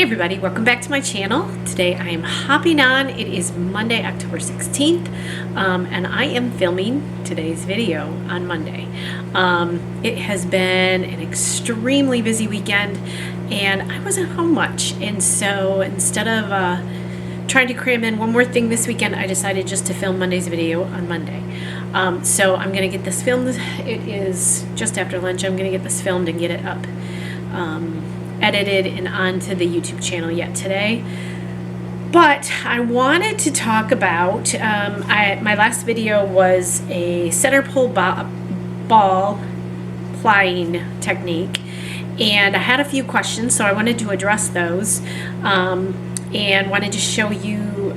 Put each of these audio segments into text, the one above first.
Hey everybody, welcome back to my channel. Today I am hopping on. It is Monday, October 16th, and I am filming today's video on Monday. It has been an extremely busy weekend and I wasn't home much, and so instead of trying to cram in one more thing this weekend, I decided just to film Monday's video on Monday. So I'm going to get this filmed. It is just after lunch. I'm going to get this filmed and get it up edited and onto the YouTube channel yet today. But I wanted to talk about, my last video was a center pole ball plying technique, and I had a few questions, so I wanted to address those, and wanted to show you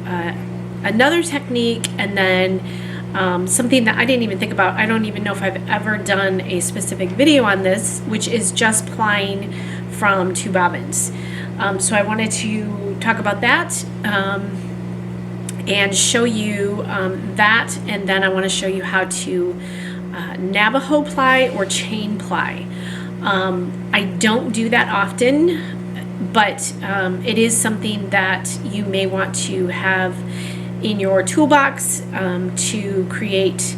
another technique, and then something that I didn't even think about. I don't even know if I've ever done a specific video on this, which is just plying from 2 bobbins. So I wanted to talk about that and show you that, and then I want to show you how to Navajo ply or chain ply. I don't do that often, but it is something that you may want to have in your toolbox to create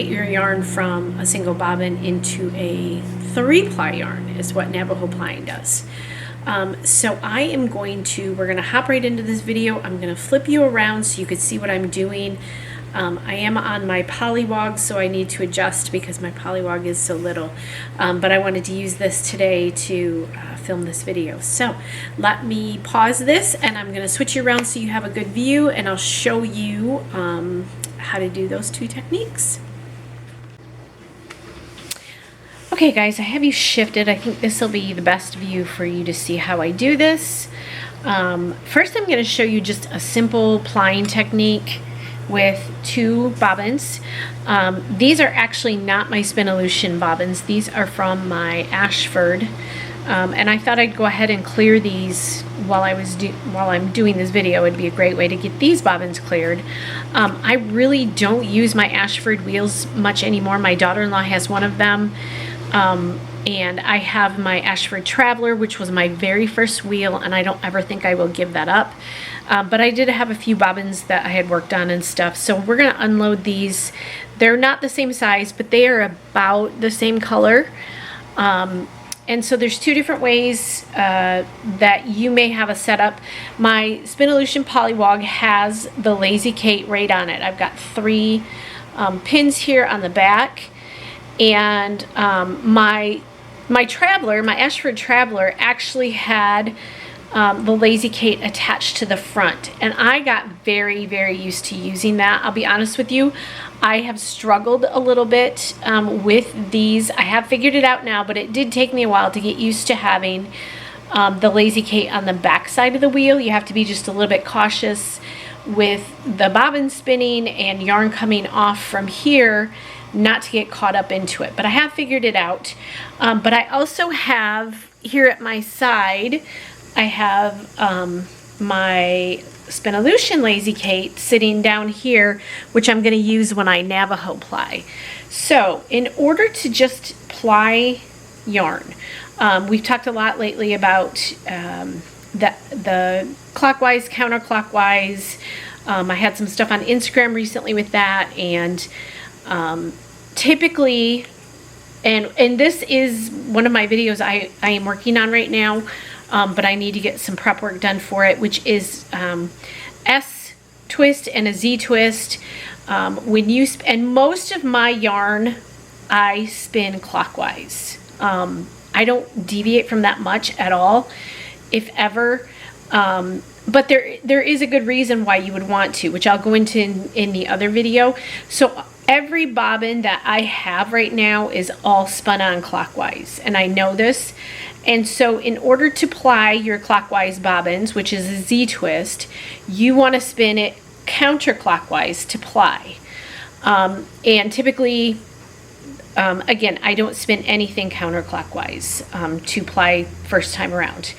your yarn from a single bobbin into a 3-ply yarn is what Navajo plying does. So we're going to hop right into this video. I'm going to flip you around so you can see what I'm doing. I am on my polywog, so I need to adjust because my polywog is so little. But I wanted to use this today to film this video. So let me pause this, and I'm going to switch you around so you have a good view, and I'll show you how to do those 2 techniques. Okay guys, I have you shifted. I think this will be the best view for you to see how I do this. First I'm going to show you just a simple plying technique with 2 bobbins. These are actually not my Spinolution bobbins. These are from my Ashford. And I thought I'd go ahead and clear these while I'm doing this video. It'd be a great way to get these bobbins cleared. I really don't use my Ashford wheels much anymore. My daughter-in-law has one of them. And I have my Ashford Traveler, which was my very first wheel, and I don't ever think I will give that up. But I did have a few bobbins that I had worked on and stuff, so we're going to unload these. They're not the same size, but they are about the same color. And so there's 2 different ways that you may have a setup. My Spinolution Polywog has the Lazy Kate right on it. I've got 3 pins here on the back. And my Traveler, my Ashford Traveler, actually had the Lazy Kate attached to the front, and I got very, very used to using that. I'll be honest with you, I have struggled a little bit with these. I have figured it out now, but it did take me a while to get used to having the Lazy Kate on the back side of the wheel. You have to be just a little bit cautious with the bobbin spinning and yarn coming off from here, not to get caught up into it, but I have figured it out. But I also have here at my side, I have my Spinolution Lazy Kate sitting down here, which I'm going to use when I Navajo ply. So in order to just ply yarn, we've talked a lot lately about the clockwise, counterclockwise. I had some stuff on Instagram recently with that, and typically, and this is one of my videos I am working on right now, but I need to get some prep work done for it, which is S twist and a Z twist. And most of my yarn I spin clockwise. I don't deviate from that much at all, if ever. But there is a good reason why you would want to, which I'll go into in the other video. So every bobbin that I have right now is all spun on clockwise, and I know this. And so in order to ply your clockwise bobbins, which is a Z twist, you want to spin it counterclockwise to ply. And typically, again, I don't spin anything counterclockwise to ply first time around.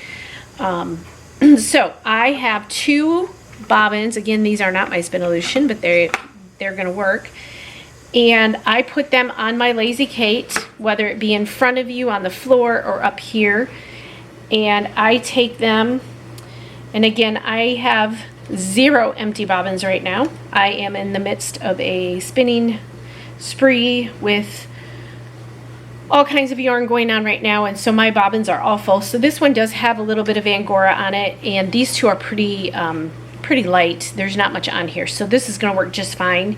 So I have 2 bobbins. Again, these are not my Spinolution, but they're going to work. and I put them on my Lazy Kate, whether it be in front of you on the floor or up here, and I take them, and again, I have 0 empty bobbins right now. I am in the midst of a spinning spree with all kinds of yarn going on right now, and so my bobbins are all full. So this one does have a little bit of Angora on it, and these two are pretty light. There's not much on here, so this is going to work just fine.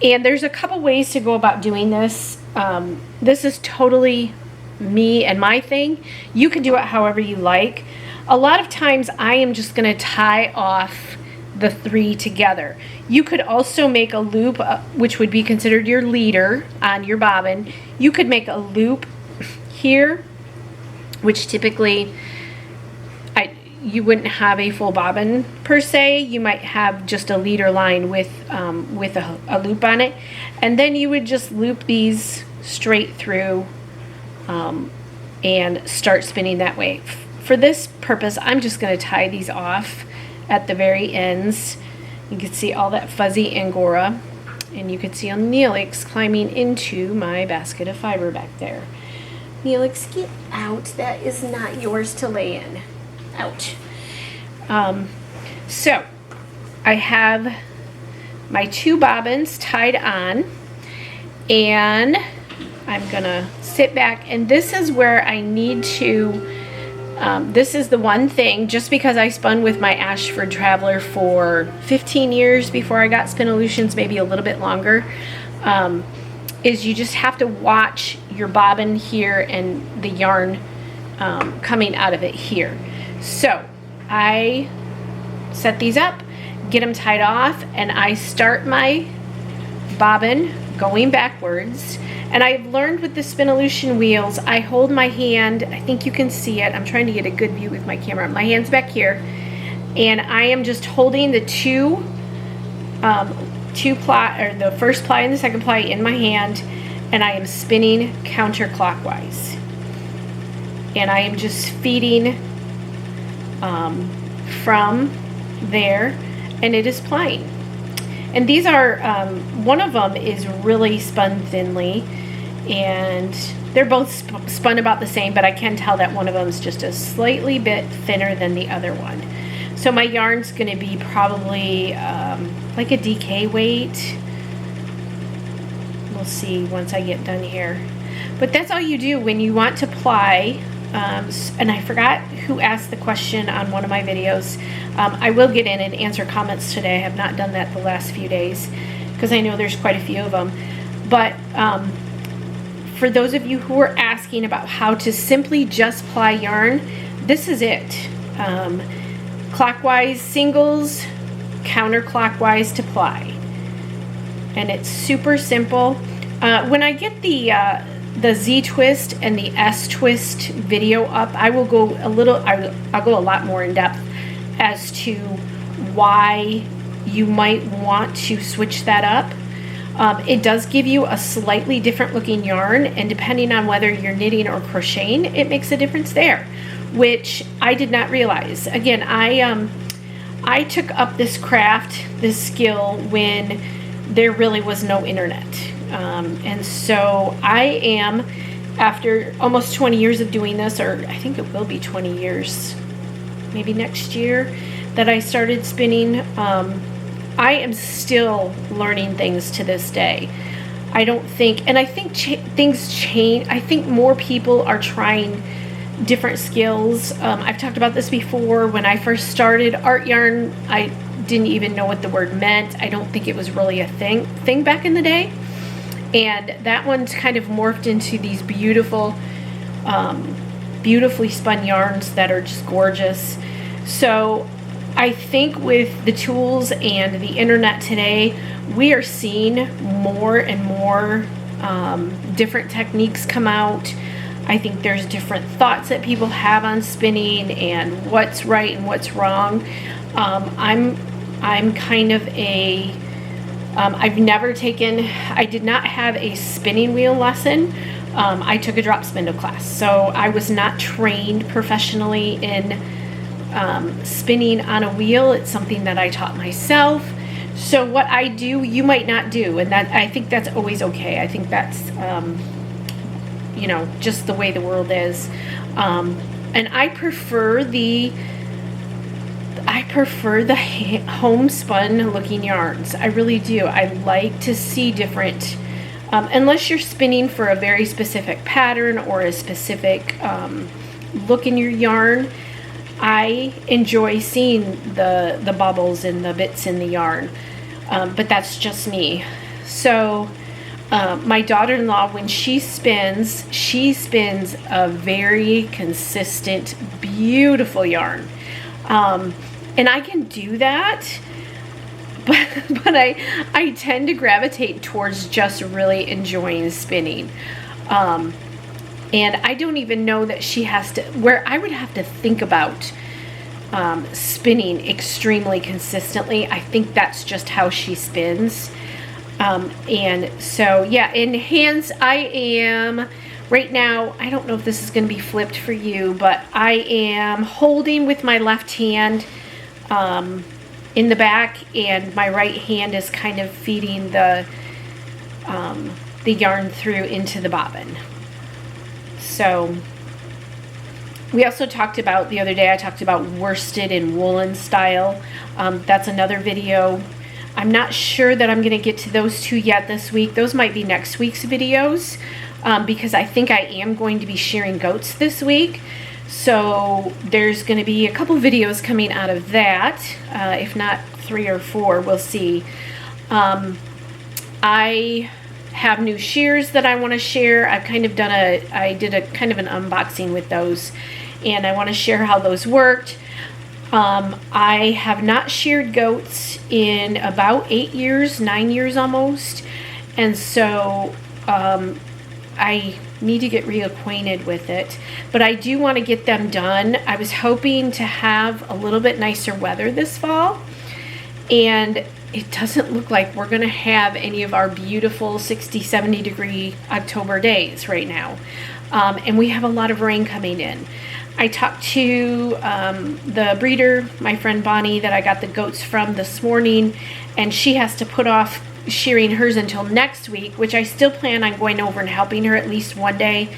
And there's a couple ways to go about doing this. This is totally me and my thing. You can do it however you like. A lot of times I am just going to tie off the 3 together. You could also make a loop, which would be considered your leader on your bobbin. You could make a loop here, which typically you wouldn't have a full bobbin per se. You might have just a leader line with a loop on it, and then you would just loop these straight through and start spinning that way. For this purpose, I'm just going to tie these off at the very ends. You can see all that fuzzy Angora, and you can see on Neelix climbing into my basket of fiber back there. Neelix, get out. That is not yours to lay in. Out. So I have my 2 bobbins tied on, and I'm gonna sit back, and this is where I need to this is the one thing, just because I spun with my Ashford Traveler for 15 years before I got Spinolutions, maybe a little bit longer, is you just have to watch your bobbin here and the yarn coming out of it here. So I set these up, get them tied off, and I start my bobbin going backwards. And I've learned with the Spinolution wheels, I hold my hand, I think you can see it, I'm trying to get a good view with my camera, my hand's back here, and I am just holding the the first ply and the second ply in my hand, and I am spinning counterclockwise. And I am just feeding from there, and it is plying. And these are, one of them is really spun thinly, and they're both spun about the same, but I can tell that one of them is just a slightly bit thinner than the other one. So my yarn's going to be probably like a DK weight. We'll see once I get done here. But that's all you do when you want to ply. And I forgot who asked the question on one of my videos. I will get in and answer comments today. I have not done that the last few days because I know there's quite a few of them. But for those of you who are asking about how to simply just ply yarn, this is it. Clockwise singles, counterclockwise to ply. And it's super simple. When I get the Z twist and the S twist video up, I will go I'll go a lot more in depth as to why you might want to switch that up. It does give you a slightly different looking yarn, and depending on whether you're knitting or crocheting, it makes a difference there, which I did not realize. Again, I took up this craft, this skill, when there really was no internet. And so I am, after almost 20 years of doing this, or I think it will be 20 years, maybe next year, that I started spinning, I am still learning things to this day. I don't think, and I think things change. I think more people are trying different skills. I've talked about this before. When I first started art yarn, I didn't even know what the word meant. I don't think it was really a thing back in the day. And that one's kind of morphed into these beautiful, beautifully spun yarns that are just gorgeous. So I think with the tools and the internet today, we are seeing more and more different techniques come out. I think there's different thoughts that people have on spinning and what's right and what's wrong. I'm kind of a I did not have a spinning wheel lesson. I took a drop spindle class, so I was not trained professionally in spinning on a wheel. It's something that I taught myself. So what I do, you might not do, and that, I think that's always okay. I think that's, you know, just the way the world is. And I prefer the homespun looking yarns. I really do. I like to see different, unless you're spinning for a very specific pattern or a specific look in your yarn. I enjoy seeing the bubbles and the bits in the yarn, but that's just me. So my daughter-in-law, when she spins a very consistent, beautiful yarn. And I can do that, but I tend to gravitate towards just really enjoying spinning. And I don't even know that she has to, where I would have to think about spinning extremely consistently. I think that's just how she spins. And so, yeah, in hands, I am, right now, I don't know if this is going to be flipped for you, but I am holding with my left hand in the back, and my right hand is kind of feeding the yarn through into the bobbin. So we also talked about, the other day I talked about worsted and woolen style. That's another video. I'm not sure that I'm going to get to those two yet this week. Those might be next week's videos, because I think I am going to be shearing goats this week. So there's going to be a couple videos coming out of that, if not 3 or 4, we'll see. I have new shears that I want to share. I've kind of done I did a kind of an unboxing with those, and I want to share how those worked. I have not sheared goats in about 8 years, 9 years almost, and so I need to get reacquainted with it, but I do want to get them done. I was hoping to have a little bit nicer weather this fall, and it doesn't look like we're going to have any of our beautiful 60-70 degree October days right now, and we have a lot of rain coming in. I talked to the breeder, my friend Bonnie, that I got the goats from this morning, and she has to put off shearing hers until next week, which I still plan on going over and helping her at least one day,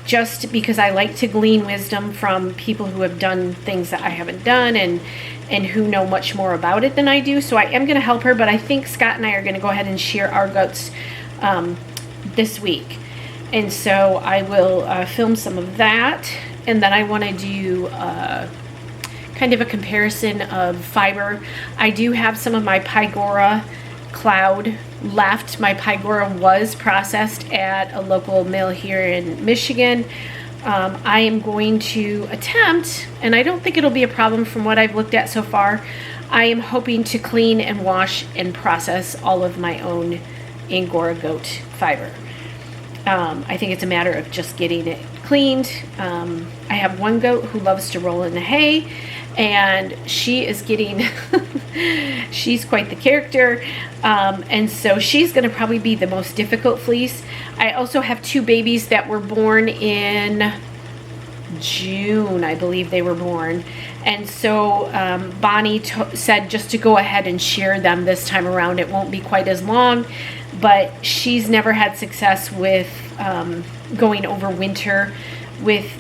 just because I like to glean wisdom from people who have done things that I haven't done, and who know much more about it than I do. So I am going to help her, but I think Scott and I are going to go ahead and shear our goats this week. And so I will film some of that, and then I want to do kind of a comparison of fiber. I do have some of my Pygora cloud left. My Pygora was processed at a local mill here in Michigan. I am going to attempt, and I don't think it'll be a problem from what I've looked at so far, I am hoping to clean and wash and process all of my own Angora goat fiber. I think it's a matter of just getting it cleaned. I have one goat who loves to roll in the hay, and she is getting, she's quite the character, and so she's going to probably be the most difficult fleece. I also have 2 babies that were born in June, I believe they were born, and so Bonnie said just to go ahead and shear them this time around. It won't be quite as long, but she's never had success with going over winter with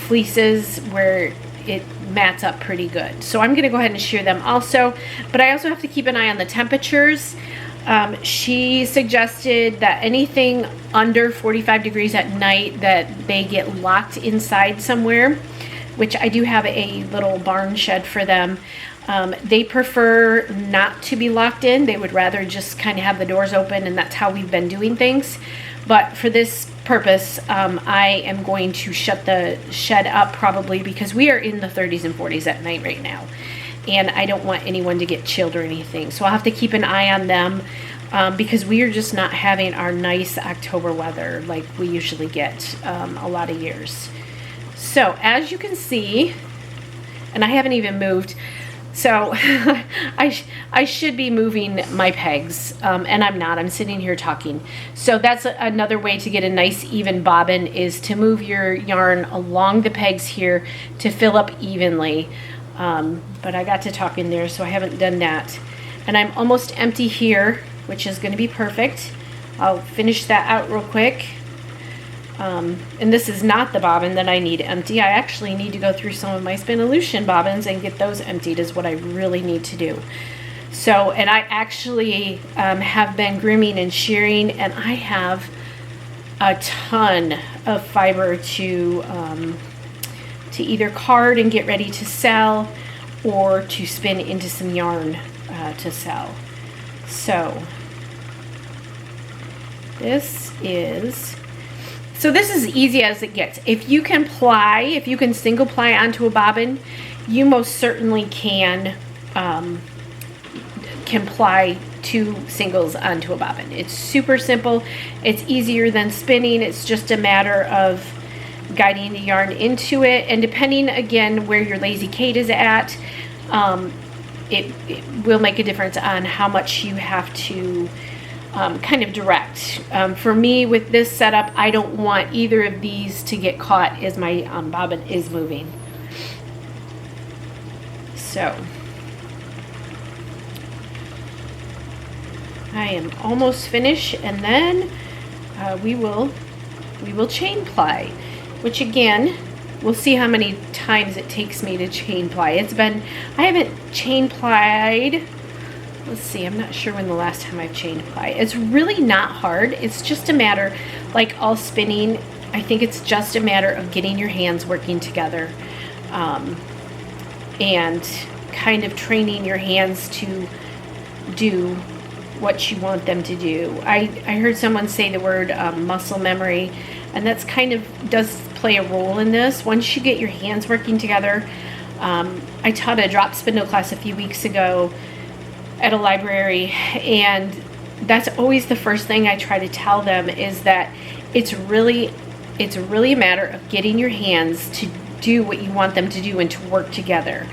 fleeces where it mats up pretty good. So I'm going to go ahead and shear them also, but I also have to keep an eye on the temperatures. She suggested that anything under 45 degrees at night, that they get locked inside somewhere, which I do have a little barn shed for them. They prefer not to be locked in. They would rather just kind of have the doors open, and that's how we've been doing things. But for this purpose, I am going to shut the shed up probably, because we are in the 30s and 40s at night right now, and I don't want anyone to get chilled or anything. So I'll have to keep an eye on them, because we are just not having our nice October weather like we usually get a lot of years. So as you can see, and I haven't even moved, so I should be moving my pegs, and I'm not. I'm sitting here talking. So that's another way to get a nice even bobbin, is to move your yarn along the pegs here to fill up evenly. But I got to talking there, so I haven't done that. And I'm almost empty here, which is going to be perfect. I'll finish that out real quick. And this is not the bobbin that I need to empty. I actually need to go through some of my Spinolution bobbins and get those emptied is what I really need to do. So, and I actually have been grooming and shearing, and I have a ton of fiber to either card and get ready to sell, or to spin into some yarn to sell. So this is as easy as it gets. If you can ply, if you can single ply onto a bobbin, you most certainly can ply 2 singles onto a bobbin. It's super simple. It's easier than spinning. It's just a matter of guiding the yarn into it, and depending again where your Lazy Kate is at, it will make a difference on how much you have to kind of direct. For me, with this setup, I don't want either of these to get caught as my bobbin is moving. So I am almost finished, and then we will chain ply, which again, we'll see how many times it takes me to chain ply. I haven't chain plied, let's see, I'm not sure when the last time I've chain plied. It's really not hard. It's just a matter, like all spinning, I think it's just a matter of getting your hands working together, and kind of training your hands to do what you want them to do. I heard someone say the word muscle memory, and that's kind of does play a role in this. Once you get your hands working together, I taught a drop spindle class a few weeks ago at a library, and that's always the first thing I try to tell them, is that it's really a matter of getting your hands to do what you want them to do and to work together.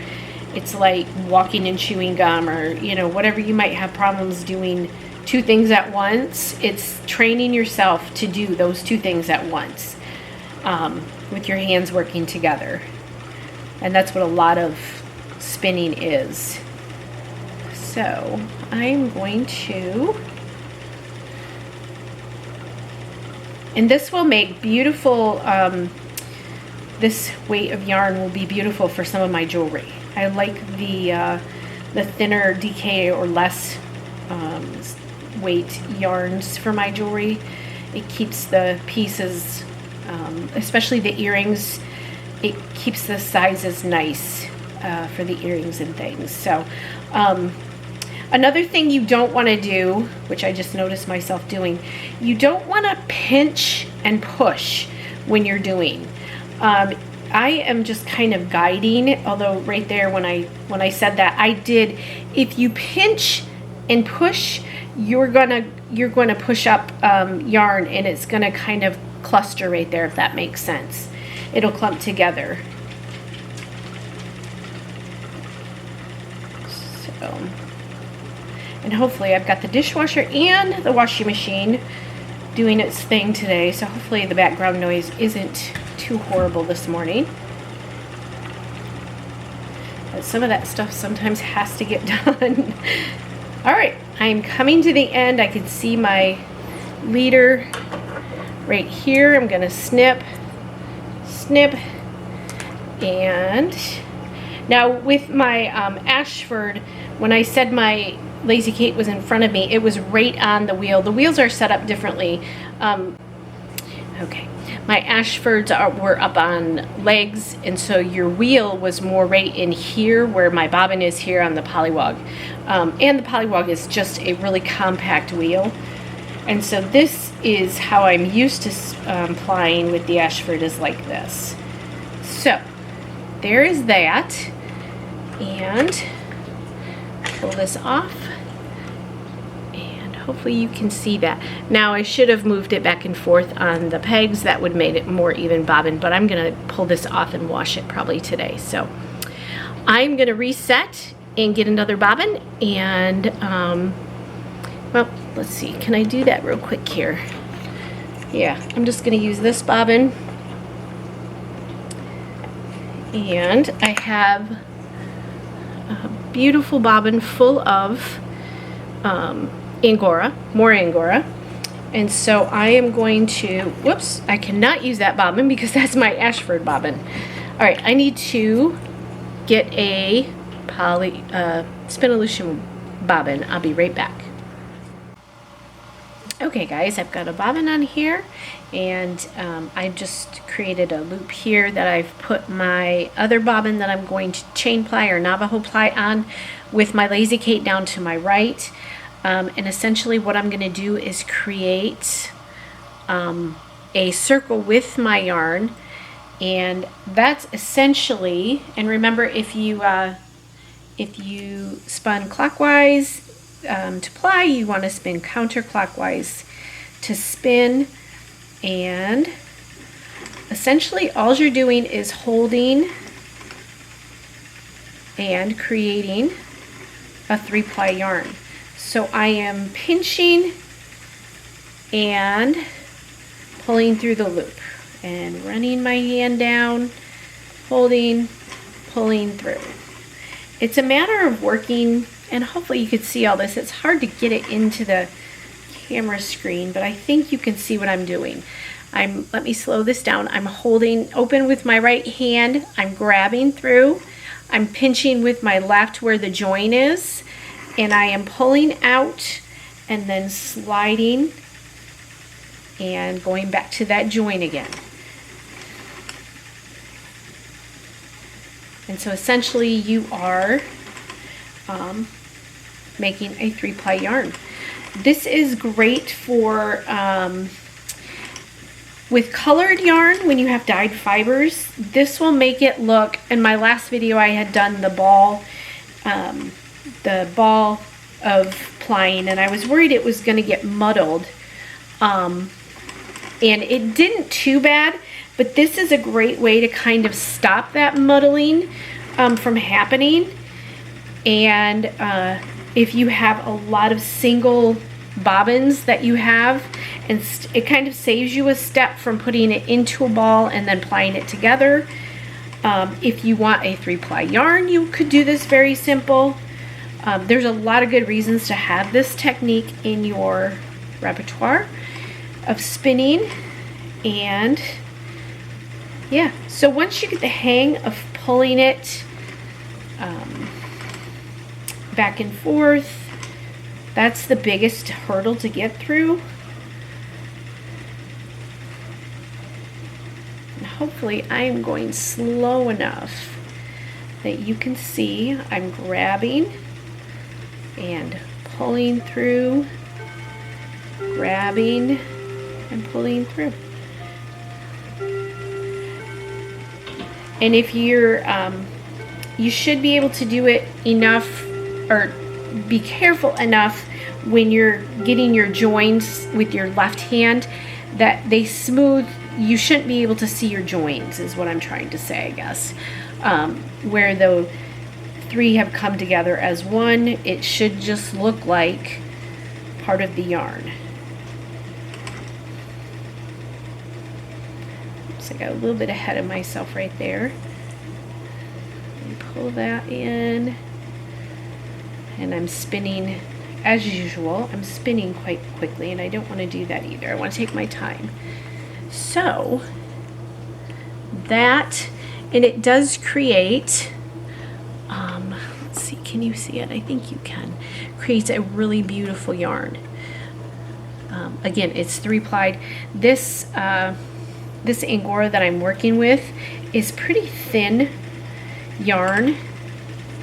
It's like walking and chewing gum, or whatever you might have problems doing 2 things at once. It's training yourself to do those 2 things at once, with your hands working together. And that's what a lot of spinning is. So I'm going to, and this will make beautiful, this weight of yarn will be beautiful for some of my jewelry. I like the thinner DK or less weight yarns for my jewelry. It keeps the pieces, especially the earrings, it keeps the sizes nice for the earrings and things. So another thing you don't want to do, which I just noticed myself doing, you don't want to pinch and push when you're doing. I am just kind of guiding, although right there when I said that, I did, if you pinch and push, you're gonna push up yarn, and it's gonna kind of cluster right there, if that makes sense. It'll clump together. So, and hopefully I've got the dishwasher and the washing machine doing its thing today, so hopefully the background noise isn't too horrible this morning. But some of that stuff sometimes has to get done. All right, I'm coming to the end. I can see my leader right here. I'm gonna snip, and now with my Ashford, when I said my Lazy Kate was in front of me, it was right on the wheel. The wheels are set up differently. Okay, my Ashfords were up on legs, and so your wheel was more right in here where my bobbin is here on the Polywog. And the Polywog is just a really compact wheel. And so this is how I'm used to plying with the Ashford, is like this. So there is that, and pull this off, and hopefully you can see that. Now I should have moved it back and forth on the pegs. That would make it more even bobbin, but I'm gonna pull this off and wash it probably today. So I'm gonna reset and get another bobbin, and well, let's see, can I do that real quick here? Yeah, I'm just gonna use this bobbin, and I have a beautiful bobbin full of Angora, more Angora, And so I am going to, whoops, I cannot use that bobbin because that's my Ashford bobbin. All right, I need to get a Spinolution bobbin. I'll be right back. Okay guys, I've got a bobbin on here, and I've just created a loop here that I've put my other bobbin that I'm going to chain ply or Navajo ply on with my Lazy Kate down to my right. And essentially what I'm going to do is create a circle with my yarn, and that's essentially, and remember, if you spun clockwise to ply, you want to spin counterclockwise to spin, and essentially all you're doing is holding and creating a 3-ply yarn. So I am pinching and pulling through the loop and running my hand down, holding, pulling through. It's a matter of working, and hopefully you could see all this. It's hard to get it into the camera screen, but I think you can see what I'm doing. Let me slow this down. I'm holding open with my right hand. I'm grabbing through. I'm pinching with my left where the join is, and I am pulling out and then sliding and going back to that join again. And so essentially you are making a 3-ply yarn. This is great for with colored yarn when you have dyed fibers. This will make it look, in my last video I had done the ball of plying, and I was worried it was going to get muddled, and it didn't too bad, but this is a great way to kind of stop that muddling from happening. And if you have a lot of single bobbins that you have, and it kind of saves you a step from putting it into a ball and then plying it together. If you want a 3-ply yarn, you could do this very simple. There's a lot of good reasons to have this technique in your repertoire of spinning. And yeah, so once you get the hang of pulling it back and forth, that's the biggest hurdle to get through. And hopefully I'm going slow enough that you can see I'm grabbing and pulling through, grabbing and pulling through. And if you're, you should be able to do it enough, or be careful enough when you're getting your joins with your left hand that they smooth. You shouldn't be able to see your joins, is what I'm trying to say, I guess. Where the 3 have come together as one, it should just look like part of the yarn. Oops, I got a little bit ahead of myself right there. And pull that in, and I'm spinning as usual. I'm spinning quite quickly, and I don't want to do that either. I want to take my time. So that, and it does create, let's see, can you see it? I think you can. Creates a really beautiful yarn. Again, it's 3-plied. This this Angora that I'm working with is pretty thin yarn,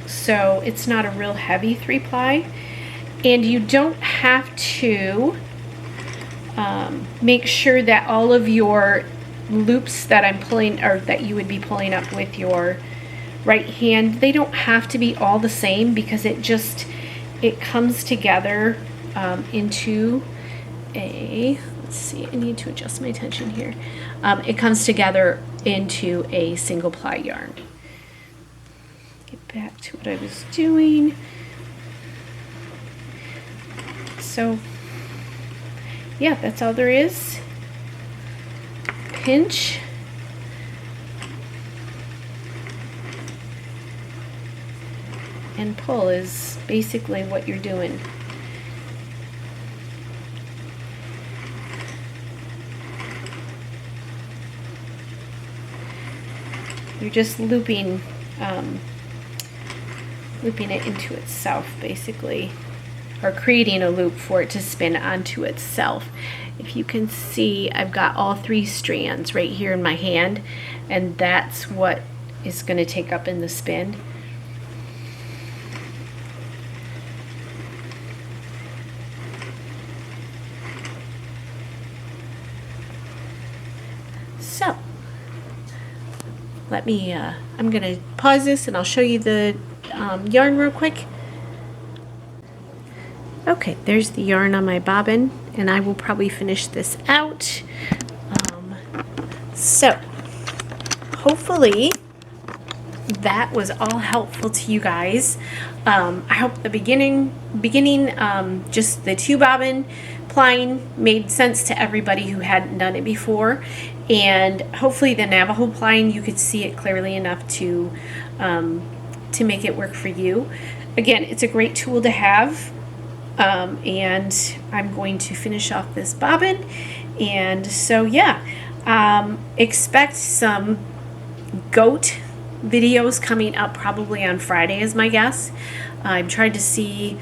so it's not a real heavy 3-ply, and you don't have to make sure that all of your loops that I'm pulling, or that you would be pulling up with your right hand, they don't have to be all the same, because it comes together into a, let's see, I need to adjust my tension here. It comes together into a single ply yarn. Get back to what I was doing. So yeah, that's all there is. Pinch. And pull is basically what you're doing. You're just looping looping it into itself, basically, or creating a loop for it to spin onto itself. If you can see, I've got all 3 strands right here in my hand, and that's what is going to take up in the spin. So let me, I'm going to pause this and I'll show you the yarn real quick. Okay, there's the yarn on my bobbin, and I will probably finish this out. So hopefully that was all helpful to you guys. I hope the beginning, just the 2 bobbin plying made sense to everybody who hadn't done it before, and hopefully the Navajo plying, you could see it clearly enough to make it work for you. Again, it's a great tool to have, and I'm going to finish off this bobbin, and so yeah, expect some goat videos coming up probably on Friday is my guess. I'm trying to see,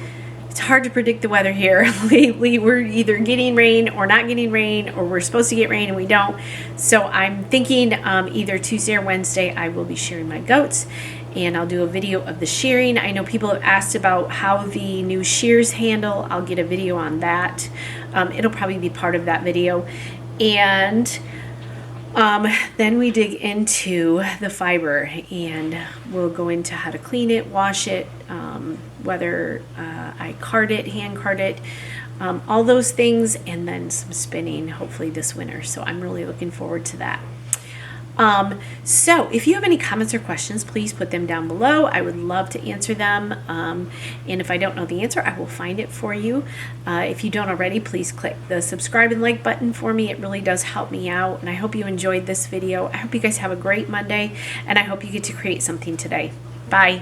it's hard to predict the weather here. Lately we're either getting rain or not getting rain, or we're supposed to get rain and we don't. So I'm thinking either Tuesday or Wednesday I will be shearing my goats, and I'll do a video of the shearing. I know people have asked about how the new shears handle. I'll get a video on that. It'll probably be part of that video. And then we dig into the fiber, and we'll go into how to clean it, wash it, whether I card it, hand card it, all those things, and then some spinning hopefully this winter. So I'm really looking forward to that. So if you have any comments or questions, please put them down below. I would love to answer them. And if I don't know the answer, I will find it for you. If you don't already, please click the subscribe and like button for me. It really does help me out. And I hope you enjoyed this video. I hope you guys have a great Monday, and I hope you get to create something today. Bye.